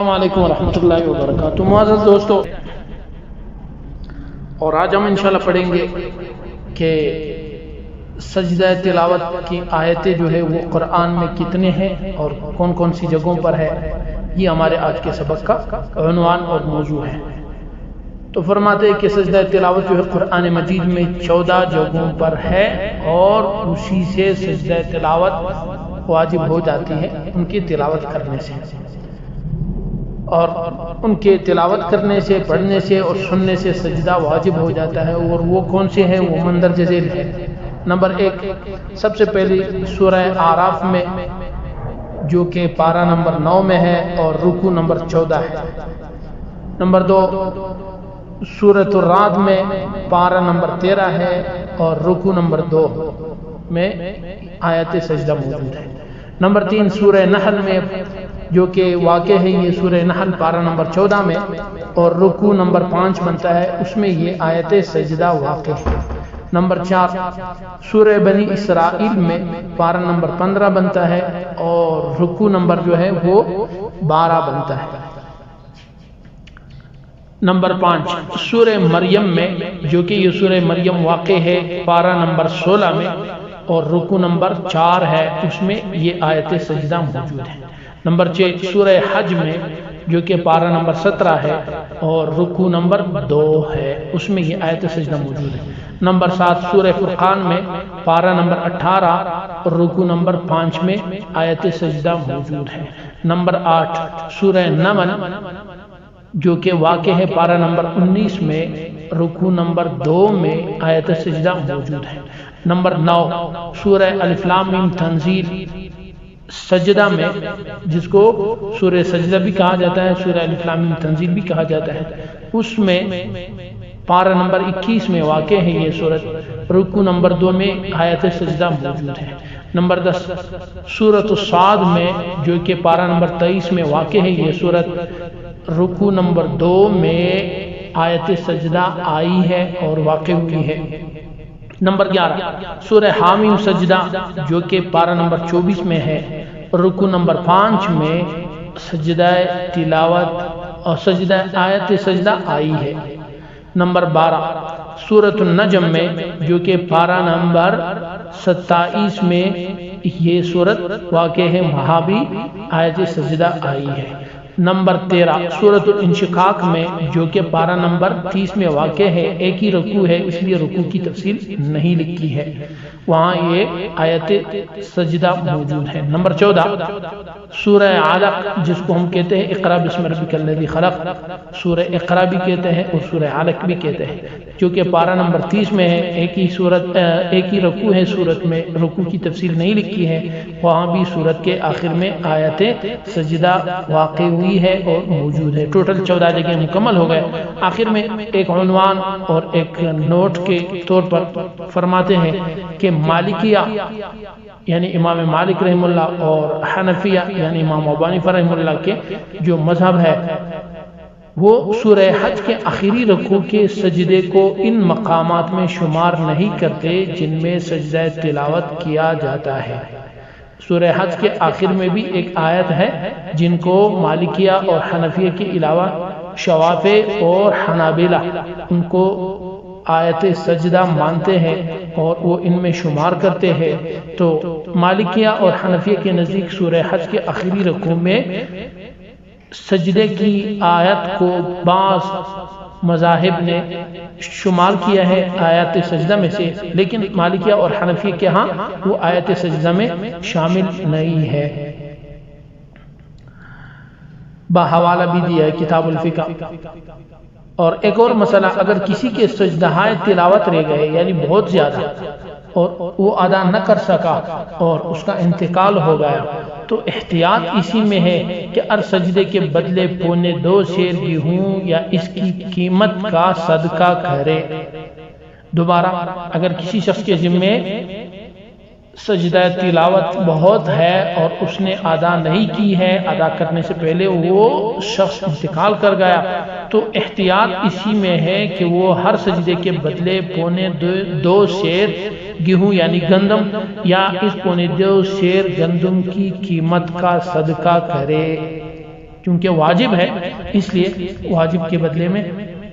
السلام علیکم ورحمۃ اللہ وبرکاتہ۔ معزز دوستو، اور آج ہم انشاءاللہ پڑھیں گے کہ سجدہ تلاوت کی آیتیں جو ہے وہ قرآن میں کتنے ہیں اور کون کون سی جگہوں پر ہے۔ یہ ہمارے آج کے سبق کا عنوان اور موضوع ہے۔ تو فرماتے ہیں کہ سجدہ تلاوت جو ہے قرآن مجید میں 14 جگہوں پر ہے اور اسی سے سجدہ تلاوت واجب ہو جاتی ہے ان کی تلاوت کرنے سے، اور ان کے تلاوت کرنے سے، پڑھنے سے اور سننے سے سجدہ واجب ہو جاتا ہے۔ اور وہ کون سے ہیں؟ وہ مندرجہ ذیل ہے۔ نمبر 1 سب سے پہلی سورہ اعراف میں، جو کہ پارہ نمبر 9 میں ہے اور رکوع نمبر 14 ہے۔ نمبر 2 سورۃ الرعد میں پارہ نمبر 13 ہے اور رکوع نمبر 2 میں آیت سجدہ موجود ہے۔ نمبر 3 سورہ نحل میں، جو کہ واقع ہے یہ سورہ نحل پارہ نمبر 14 میں اور رکوع نمبر 5 بنتا ہے، اس میں یہ آیت سجدہ واقع ہے۔ نمبر 4 سورہ بنی اسرائیل میں پارہ نمبر 15 بنتا ہے اور رکوع نمبر جو ہے وہ 12 بنتا ہے۔ نمبر 5 سورہ مریم میں، جو کہ یہ سورہ مریم واقع ہے پارہ نمبر 16 میں اور رکوع نمبر 4 ہے، اس میں یہ آیت سجدہ موجود ہے۔ نمبر 6 سورہ حج میں، جو کہ پارہ نمبر 17 ہے اور رکوع نمبر 2 ہے، اس میں یہ آیت سجدہ موجود ہے۔ نمبر 7 سورہ فرقان میں پارہ نمبر 18 اور رکوع نمبر 5 میں آیت سجدہ موجود ہے۔ نمبر 8 سورہ نمل، جو کہ واقع ہے پارہ نمبر 19 میں، رکوع نمبر 2 میں آیت سجدہ موجود ہے۔ نمبر 9 سورہ الف لام میم تنزیل سجدہ میں، جس کو سورہ سجدہ بھی کہا جاتا ہے، سورہ الف لام میم تنزیل بھی کہا جاتا ہے، اس میں پارہ نمبر 21 میں واقع ہے یہ سورت، رکوع نمبر 2 میں آیت سجدہ موجود ہے۔ نمبر 10 سورۃ الصاد میں، جو کہ پارہ نمبر 23 میں واقع ہے یہ سورت، رکوع نمبر 2 میں آیت سجدہ آئی ہے اور واقع ہوئی ہے۔ نمبر 11 سورہ حامیم سجدہ، جو کہ پارہ نمبر 24 میں ہے، رکوع نمبر 5 میں سجدہ تلاوت اور سجدہ آیت سجدہ آئی ہے۔ نمبر 12 سورۃ النجم میں، جو کہ پارہ نمبر 27 میں یہ سورت واقع ہے، وہاں بھی آیت سجدہ آئی ہے۔ نمبر 13 سورۃ الانشقاق میں، جو کہ پارہ نمبر 30 میں واقع ہے، ایک ہی رکوع ہے اس لیے رکوع کی تفصیل نہیں لکھی ہے، وہاں یہ آیت سجدہ موجود ہے۔ نمبر 14 سورہ علق، جس کو ہم کہتے ہیں اقرأ بسم ربک الذی خلق، سورہ اقرأ بھی کہتے ہیں اور سورہ علق بھی کہتے ہیں، جو کہ پارہ نمبر 30 میں ہے، ایک ہی رکوع ہے سورت میں، رکوع کی تفصیل نہیں لکھی ہے، وہاں بھی سورت کے آخر میں آیت سجدہ واقع ہوئی ہے اور موجود ہے۔ ٹوٹل 14 جگہ مکمل ہو گئے۔ آخر میں ایک عنوان اور ایک نوٹ کے طور پر فرماتے ہیں کہ مالکیہ یعنی امام مالک رحمہ اللہ اور حنفیہ یعنی امام ابو حنیفہ رحمہ اللہ کے جو مذہب ہے، وہ سورہ حج کے آخری رکوع کے سجدے کو ان مقامات میں شمار نہیں کرتے جن میں سجدہ تلاوت کیا جاتا ہے۔ سورہ حج کے آخر میں بھی ایک آیت ہے جن کو مالکیہ اور حنفیہ کے علاوہ شوافع اور حنابلہ ان کو آیت سجدہ مانتے ہیں اور وہ ان میں شمار کرتے ہیں۔ تو مالکیہ اور حنفیہ کے نزدیک سورہ حج کے آخری رکوع میں سجدے کی آیت کو بعض مذاہب نے شمار کیا ہے آیت سجدہ میں سے، لیکن مالکیہ اور حنفیہ کے ہاں وہ آیت سجدہ میں شامل نہیں ہے۔ بحوالہ بھی دیا ہے کتاب الفقہ۔ اور ایک اور مسئلہ، اگر کسی کے سجدہائے تلاوت رہ گئے یعنی بہت زیادہ اور وہ ادا نہ کر سکا اور اس کا انتقال ہو گیا، تو احتیاط اسی میں ہے کہ ہر سجدے کے بدلے 2.25 سیر گیہوں یا اس کی قیمت کا صدقہ کرے۔ دوبارہ، اگر کسی شخص کے ذمے سجدہ تلاوت بہت ہے اور اس نے ادا نہیں کی ہے، ادا کرنے سے پہلے وہ شخص انتقال کر گیا، تو احتیاط اسی میں ہے کہ وہ ہر سجدے کے بدلے 2.25 سیر گیہوں یعنی گندم یا اس 2.25 سیر گندم کی قیمت کا صدقہ کرے۔ چونکہ واجب ہے اس لیے واجب کے بدلے میں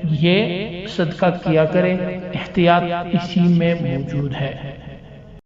یہ صدقہ کیا کریں، احتیاط اسی میں موجود ہے۔